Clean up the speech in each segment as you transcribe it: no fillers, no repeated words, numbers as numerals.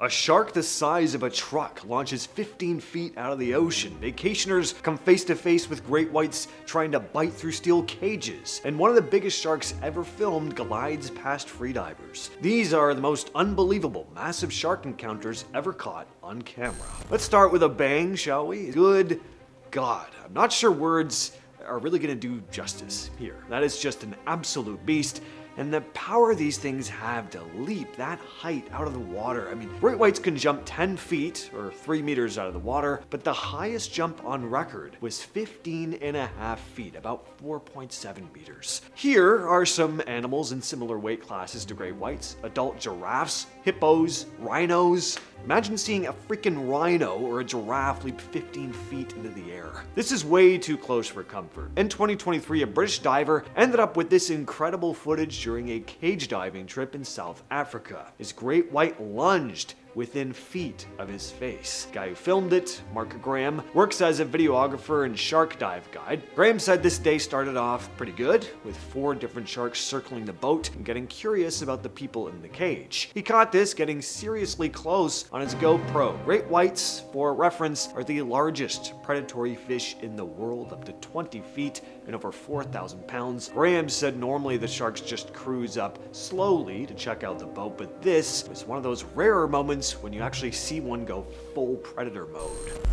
A shark the size of a truck launches 15 feet out of the ocean. Vacationers come face to face with great whites trying to bite through steel cages. And one of the biggest sharks ever filmed glides past freedivers. These are the most unbelievable, massive shark encounters ever caught on camera. Let's start with a bang, shall we? Good God, I'm not sure words are really gonna do justice here. That is just an absolute beast. And the power these things have to leap that height out of the water. I mean, great whites can jump 10 feet or 3 meters out of the water, but the highest jump on record was 15.5 feet, about 4.7 meters. Here are some animals in similar weight classes to great whites: adult giraffes, hippos, rhinos. Imagine seeing a freaking rhino or a giraffe leap 15 feet into the air. This is way too close for comfort. In 2023, a British diver ended up with this incredible footage during a cage diving trip in South Africa. His great white lunged within feet of his face. The guy who filmed it, Mark Graham, works as a videographer and shark dive guide. Graham said this day started off pretty good, with 4 different sharks circling the boat and getting curious about the people in the cage. He caught this getting seriously close on his GoPro. Great whites, for reference, are the largest predatory fish in the world, up to 20 feet and over 4,000 pounds. Graham said normally the sharks just cruise up slowly to check out the boat, but this was one of those rarer moments when you actually see one go full predator mode.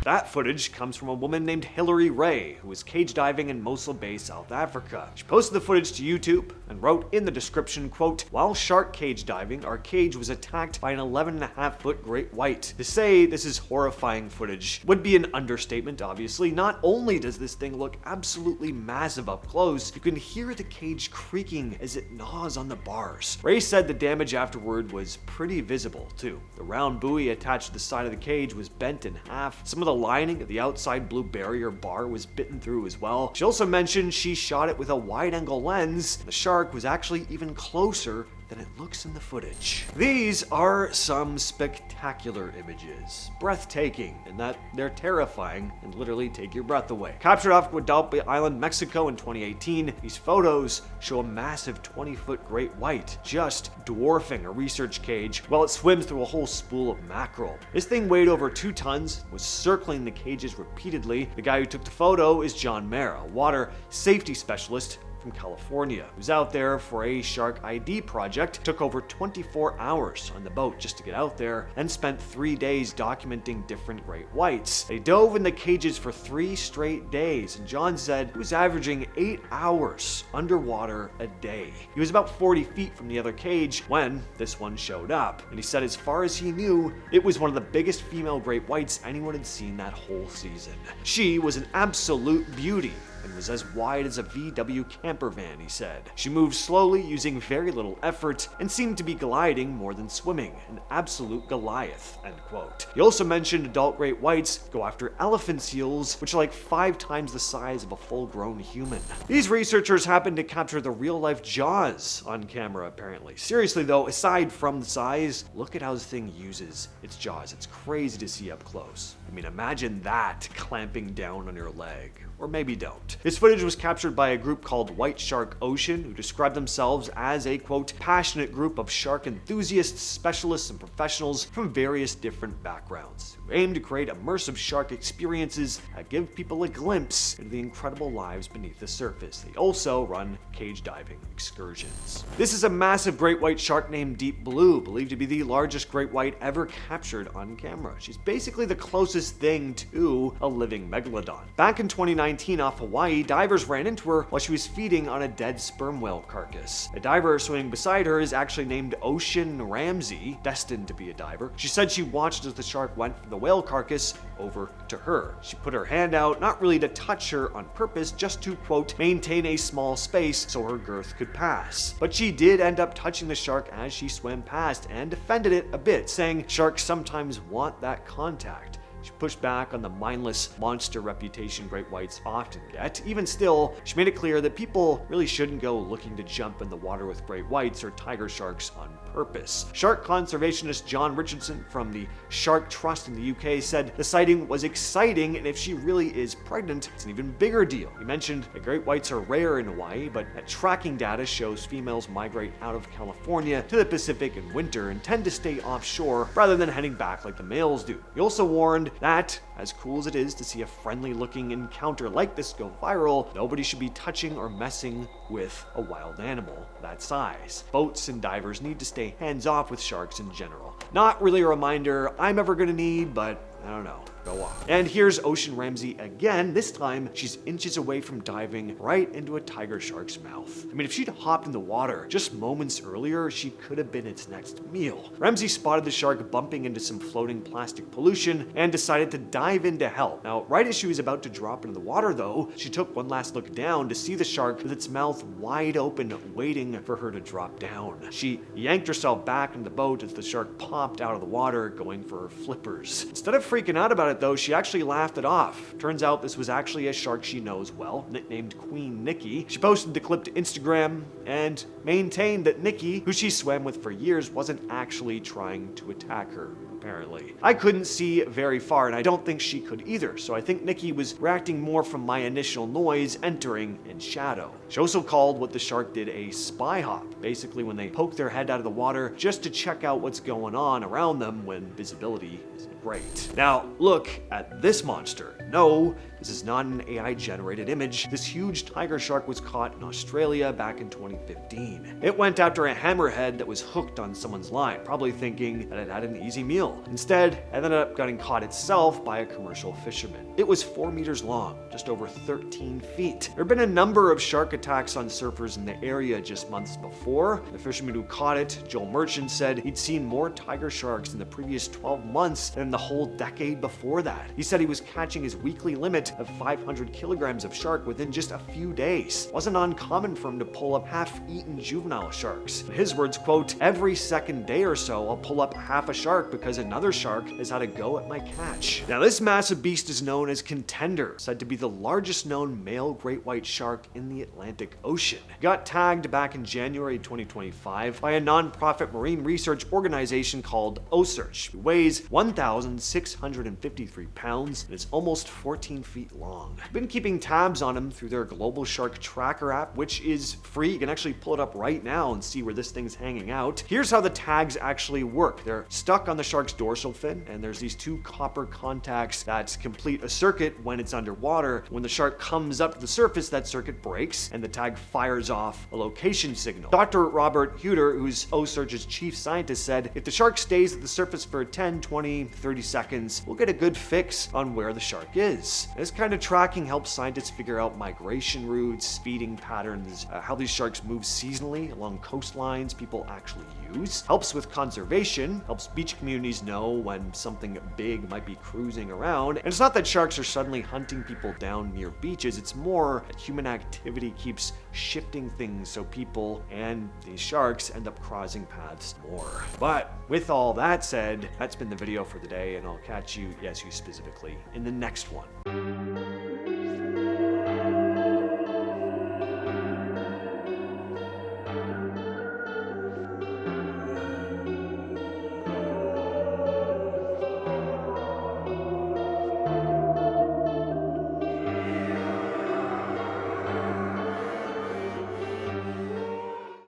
That footage comes from a woman named Hilary Ray, who was cage diving in Mosul Bay, South Africa. She posted the footage to YouTube and wrote in the description, quote, "While shark cage diving, our cage was attacked by an 11.5-foot great white." To say this is horrifying footage would be an understatement, obviously. Not only does this thing look absolutely massive up close, you can hear the cage creaking as it gnaws on the bars. Ray said the damage afterward was pretty visible, too. The round buoy attached to the side of the cage was bent in half. Some of the lining of the outside blue barrier bar was bitten through as well. She also mentioned she shot it with a wide-angle lens. The shark was actually even closer than it looks in the footage. These are some spectacular images. Breathtaking, in that they're terrifying and literally take your breath away. Captured off Guadalupe Island, Mexico in 2018, these photos show a massive 20-foot great white just dwarfing a research cage while it swims through a whole spool of mackerel. This thing weighed over 2 tons, was circling the cages repeatedly. The guy who took the photo is John Mayer, a water safety specialist from California, who's out there for a shark ID project. Took over 24 hours on the boat just to get out there and spent 3 days documenting different great whites. They dove in the cages for 3 straight days, and John said he was averaging 8 hours underwater a day. He was about 40 feet from the other cage when this one showed up, and he said as far as he knew, it was one of the biggest female great whites anyone had seen that whole season. She was an absolute beauty and was as wide as a VW camper van, he said. She moved slowly, using very little effort, and seemed to be gliding more than swimming, an absolute Goliath, end quote. He also mentioned adult great whites go after elephant seals, which are like 5 times the size of a full-grown human. These researchers happened to capture the real-life jaws on camera, apparently. Seriously though, aside from the size, look at how this thing uses its jaws. It's crazy to see up close. I mean, imagine that clamping down on your leg. Or maybe don't. This footage was captured by a group called White Shark Ocean, who described themselves as a, quote, passionate group of shark enthusiasts, specialists, and professionals from various different backgrounds, who aim to create immersive shark experiences that give people a glimpse into the incredible lives beneath the surface. They also run cage diving excursions. This is a massive great white shark named Deep Blue, believed to be the largest great white ever captured on camera. She's basically the closest thing to a living megalodon. Back in 2019, off Hawaii, divers ran into her while she was feeding on a dead sperm whale carcass. A diver swimming beside her is actually named Ocean Ramsey, destined to be a diver. She said she watched as the shark went from the whale carcass over to her. She put her hand out, not really to touch her on purpose, just to, quote, maintain a small space so her girth could pass. But she did end up touching the shark as she swam past and defended it a bit, saying sharks sometimes want that contact. She pushed back on the mindless monster reputation great whites often get. Even still, she made it clear that people really shouldn't go looking to jump in the water with great whites or tiger sharks on purpose. Shark conservationist John Richardson from the Shark Trust in the UK said the sighting was exciting, and if she really is pregnant, it's an even bigger deal. He mentioned that great whites are rare in Hawaii, but that tracking data shows females migrate out of California to the Pacific in winter and tend to stay offshore rather than heading back like the males do. He also warned that, as cool as it is to see a friendly-looking encounter like this go viral, nobody should be touching or messing with a wild animal that size. Boats and divers need to stay hands-off with sharks in general. Not really a reminder I'm ever gonna need, but I don't know. Go off. And here's Ocean Ramsey again. This time, she's inches away from diving right into a tiger shark's mouth. I mean, if she'd hopped in the water just moments earlier, she could have been its next meal. Ramsey spotted the shark bumping into some floating plastic pollution and decided to dive in to help. Now, right as she was about to drop into the water, though, she took one last look down to see the shark with its mouth wide open, waiting for her to drop down. She yanked herself back into the boat as the shark popped out of the water, going for her flippers. Instead of freaking out about it, though, she actually laughed it off. Turns out this was actually a shark she knows well, nicknamed Queen Nikki. She posted the clip to Instagram and maintained that Nikki, who she swam with for years, wasn't actually trying to attack her. Apparently. I couldn't see very far, and I don't think she could either, so I think Nikki was reacting more from my initial noise entering in shadow. She also called what the shark did a spy hop, basically when they poke their head out of the water just to check out what's going on around them when visibility isn't great. Now, look at this monster. No, this is not an AI-generated image. This huge tiger shark was caught in Australia back in 2015. It went after a hammerhead that was hooked on someone's line, probably thinking that it had an easy meal. Instead, it ended up getting caught itself by a commercial fisherman. It was 4 meters long, just over 13 feet. There have been a number of shark attacks on surfers in the area just months before. The fisherman who caught it, Joel Merchant, said he'd seen more tiger sharks in the previous 12 months than the whole decade before that. He said he was catching his weekly limit of 500 kilograms of shark within just a few days. It wasn't uncommon for him to pull up half-eaten juvenile sharks. In his words, quote, "Every second day or so, I'll pull up half a shark because another shark has had a go at my catch." Now, this massive beast is known as Contender, said to be the largest known male great white shark in the Atlantic Ocean. It got tagged back in January 2025 by a non-profit marine research organization called OSearch. It weighs 1,653 pounds and is almost 14 feet long. I've been keeping tabs on him through their Global Shark Tracker app, which is free. You can actually pull it up right now and see where this thing's hanging out. Here's how the tags actually work. They're stuck on the shark's dorsal fin, and there's these 2 copper contacts that complete a circuit when it's underwater. When the shark comes up to the surface, that circuit breaks, and the tag fires off a location signal. Dr. Robert Huter, who's OSearch's chief scientist, said, if the shark stays at the surface for 10, 20, 30 seconds, we'll get a good fix on where the shark is. This kind of tracking helps scientists figure out migration routes, feeding patterns, how these sharks move seasonally along coastlines people actually use. Helps with conservation, helps beach communities know when something big might be cruising around. And it's not that sharks are suddenly hunting people down near beaches, it's more that human activity keeps shifting things so people and these sharks end up crossing paths more. But with all that said, that's been the video for the day, and I'll catch you, yes, you specifically, in the next one.